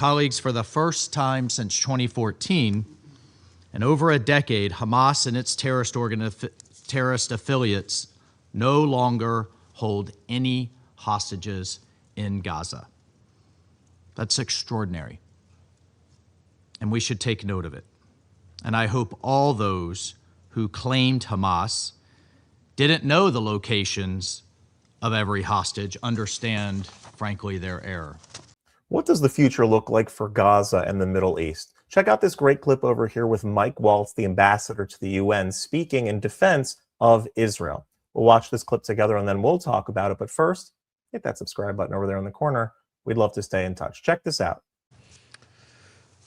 Colleagues, for the first time since 2014, in over a decade, Hamas and its terrorist affiliates no longer hold any hostages in Gaza. That's extraordinary, and we should take note of it. And I hope all those who claimed Hamas didn't know the locations of every hostage understand, frankly, their error. What does the future look like for Gaza and the Middle East? Check out this great clip over here with Mike Waltz, the ambassador to the UN, speaking in defense of Israel. We'll watch this clip together and then we'll talk about it. But first, hit that subscribe button over there in the corner. We'd love to stay in touch. Check this out.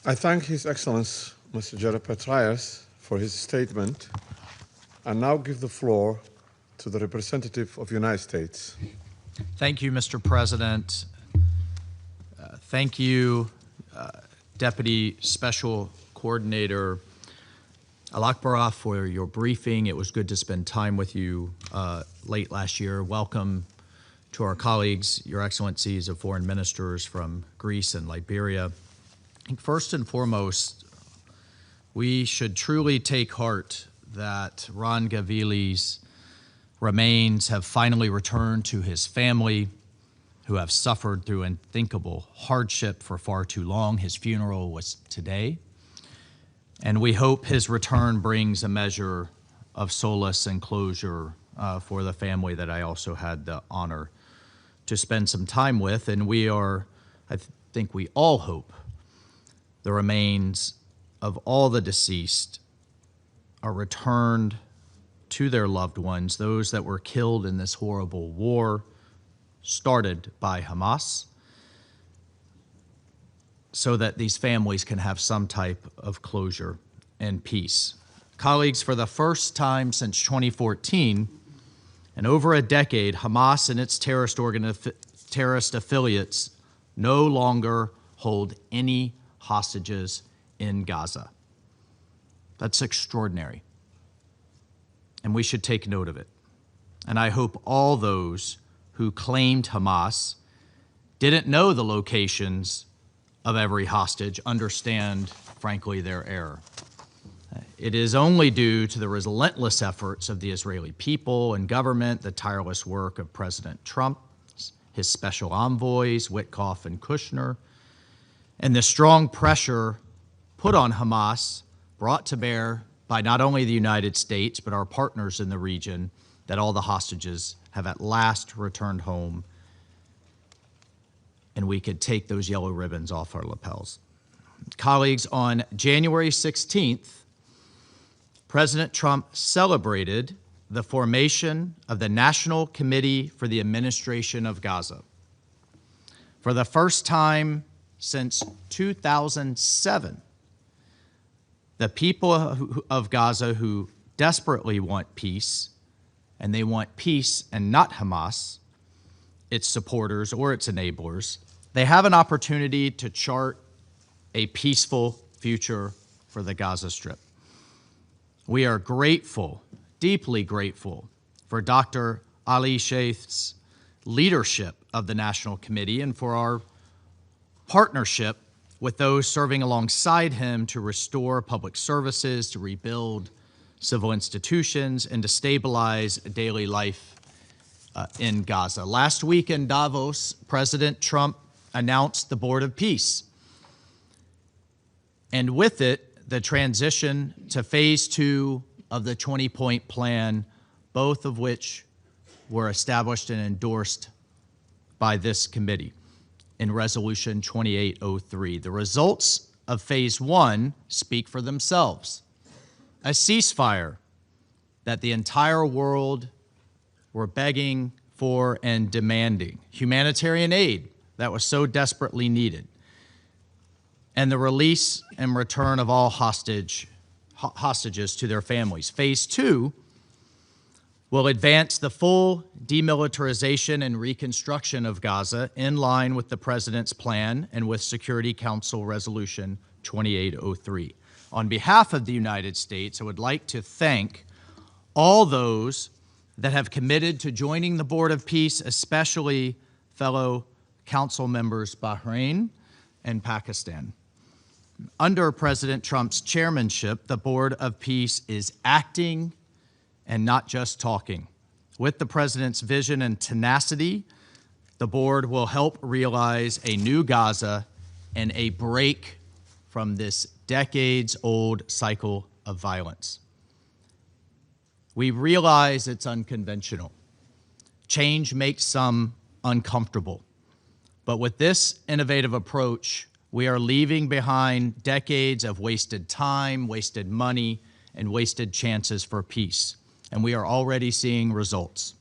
I thank His Excellency, Mr. Rabbi Taylor, for his statement, and now give the floor to the representative of the United States. Thank you, Mr. President. Thank you, Deputy Special Coordinator Al-Akbarah, for your briefing. It was good to spend time with you late last year. Welcome to our colleagues, Your Excellencies of Foreign Ministers from Greece and Liberia. I think first and foremost, we should truly take heart that Ron Gavili's remains have finally returned to his family, who have suffered through unthinkable hardship for far too long. His funeral was today, and we hope his return brings a measure of solace and closure for the family that I also had the honor to spend some time with. And I think we all hope the remains of all the deceased are returned to their loved ones, those that were killed in this horrible war started by Hamas, so that these families can have some type of closure and peace. Colleagues, for the first time since 2014, in over a decade, Hamas and its terrorist affiliates no longer hold any hostages in Gaza. That's extraordinary, and we should take note of it. And I hope all those who claimed Hamas didn't know the locations of every hostage understand, frankly, their error. It is only due to the relentless efforts of the Israeli people and government, the tireless work of President Trump, his special envoys, Witkoff and Kushner, and the strong pressure put on Hamas, brought to bear by not only the United States, but our partners in the region, that all the hostages have at last returned home, and we could take those yellow ribbons off our lapels. Colleagues, on January 16th, President Trump celebrated the formation of the National Committee for the Administration of Gaza. For the first time since 2007, the people of Gaza who desperately want peace, and they want peace and not Hamas, its supporters or its enablers, they have an opportunity to chart a peaceful future for the Gaza Strip. We are grateful, deeply grateful, for Dr. Ali Sheikh's leadership of the National Committee and for our partnership with those serving alongside him to restore public services, to rebuild civil institutions, and to stabilize daily life in Gaza. Last week in Davos, President Trump announced the Board of Peace, and with it, the transition to phase 2 of the 20-point plan, both of which were established and endorsed by this committee in Resolution 2803. The results of phase 1 speak for themselves. A ceasefire that the entire world were begging for and demanding, humanitarian aid that was so desperately needed, and the release and return of all hostages to their families. Phase 2 will advance the full demilitarization and reconstruction of Gaza in line with the President's plan and with Security Council Resolution 2803. On behalf of the United States, I would like to thank all those that have committed to joining the Board of Peace, especially fellow council members Bahrain and Pakistan. Under President Trump's chairmanship, the Board of Peace is acting and not just talking. With the president's vision and tenacity, the board will help realize a new Gaza and a break from this decades-old cycle of violence. We realize it's unconventional. Change makes some uncomfortable. But with this innovative approach, we are leaving behind decades of wasted time, wasted money, and wasted chances for peace. And we are already seeing results.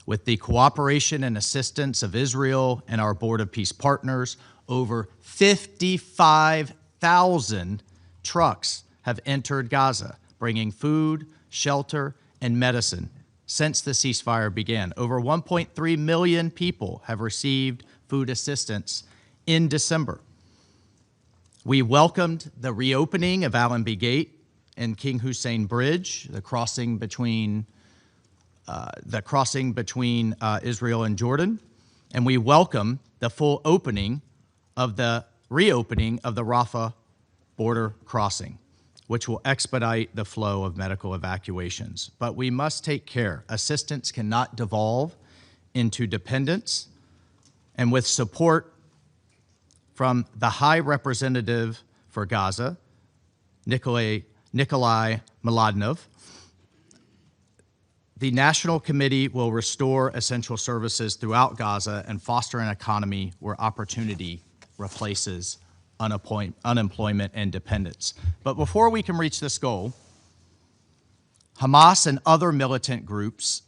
With the cooperation and assistance of Israel and our Board of Peace partners, over 55,000 trucks have entered Gaza, bringing food, shelter, and medicine since the ceasefire began. Over 1.3 million people have received food assistance in December. We welcomed the reopening of Allenby Gate and King Hussein Bridge, the crossing between Israel and Jordan, and we welcome the full reopening of the Rafah border crossing, which will expedite the flow of medical evacuations. But we must take care. Assistance cannot devolve into dependence, and with support from the High Representative for Gaza, Nikolai Mladinov, the National Committee will restore essential services throughout Gaza and foster an economy where opportunity replaces unemployment and dependence. But before we can reach this goal, Hamas and other militant groups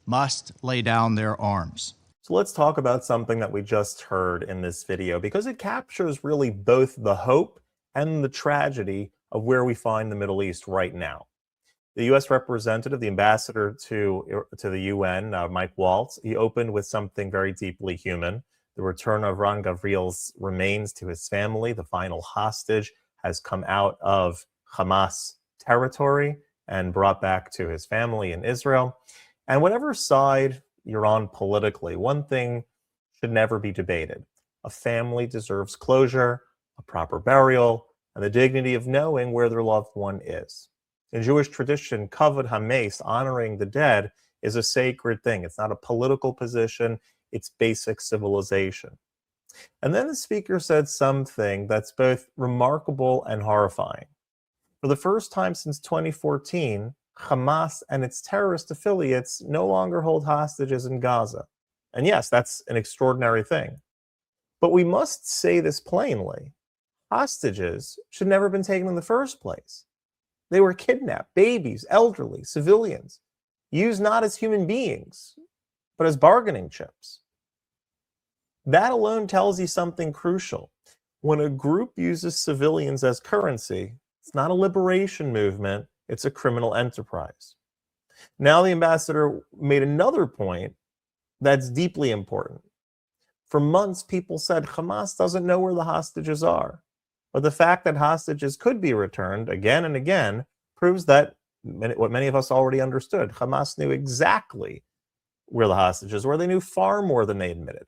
must lay down their arms. So let's talk about something that we just heard in this video, because it captures really both the hope and the tragedy of where we find the Middle East right now. The U.S. representative, the ambassador to the UN, Mike Waltz, he opened with something very deeply human: the return of Ron Gavriel's remains to his family. The final hostage has come out of Hamas territory and brought back to his family in Israel. And whatever side you're on politically, one thing should never be debated: a family deserves closure, a proper burial, and the dignity of knowing where their loved one is. In Jewish tradition, kavod hames, honoring the dead, is a sacred thing. It's not a political position, it's basic civilization. And then the speaker said something that's both remarkable and horrifying. For the first time since 2014, Hamas and its terrorist affiliates no longer hold hostages in Gaza. And yes, that's an extraordinary thing. But we must say this plainly: hostages should never have been taken in the first place. They were kidnapped, babies, elderly, civilians, used not as human beings, but as bargaining chips. That alone tells you something crucial. When a group uses civilians as currency, it's not a liberation movement, it's a criminal enterprise. Now the ambassador made another point that's deeply important. For months, people said Hamas doesn't know where the hostages are. But the fact that hostages could be returned again and again proves that what many of us already understood: Hamas knew exactly where the hostages were. They knew far more than they admitted.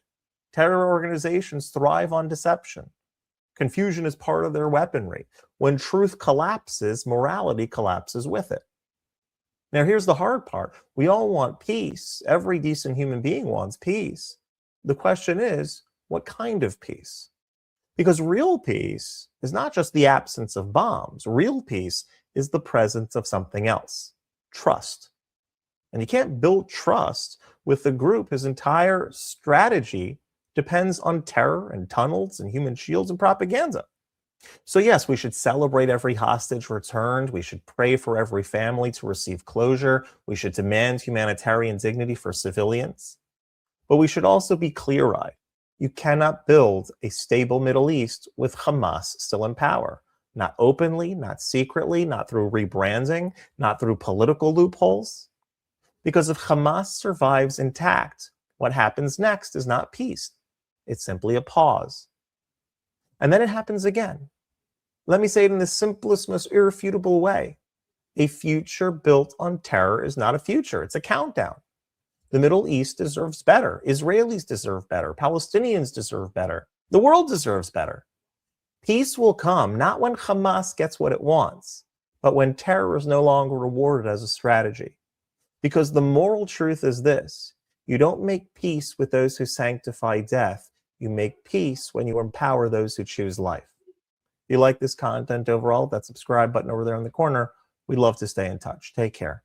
Terror organizations thrive on deception. Confusion is part of their weaponry. When truth collapses, morality collapses with it. Now, here's the hard part. We all want peace. Every decent human being wants peace. The question is, what kind of peace? Because real peace is not just the absence of bombs. Real peace is the presence of something else: trust. And you can't build trust with a group whose entire strategy depends on terror and tunnels and human shields and propaganda. So yes, we should celebrate every hostage returned. We should pray for every family to receive closure. We should demand humanitarian dignity for civilians. But we should also be clear-eyed. You cannot build a stable Middle East with Hamas still in power. Not openly, not secretly, not through rebranding, not through political loopholes. Because if Hamas survives intact, what happens next is not peace. It's simply a pause. And then it happens again. Let me say it in the simplest, most irrefutable way: a future built on terror is not a future, it's a countdown. The Middle East deserves better. Israelis deserve better. Palestinians deserve better. The world deserves better. Peace will come not when Hamas gets what it wants, but when terror is no longer rewarded as a strategy. Because the moral truth is this: you don't make peace with those who sanctify death. You make peace when you empower those who choose life. If you like this content overall, that subscribe button over there in the corner. We'd love to stay in touch. Take care.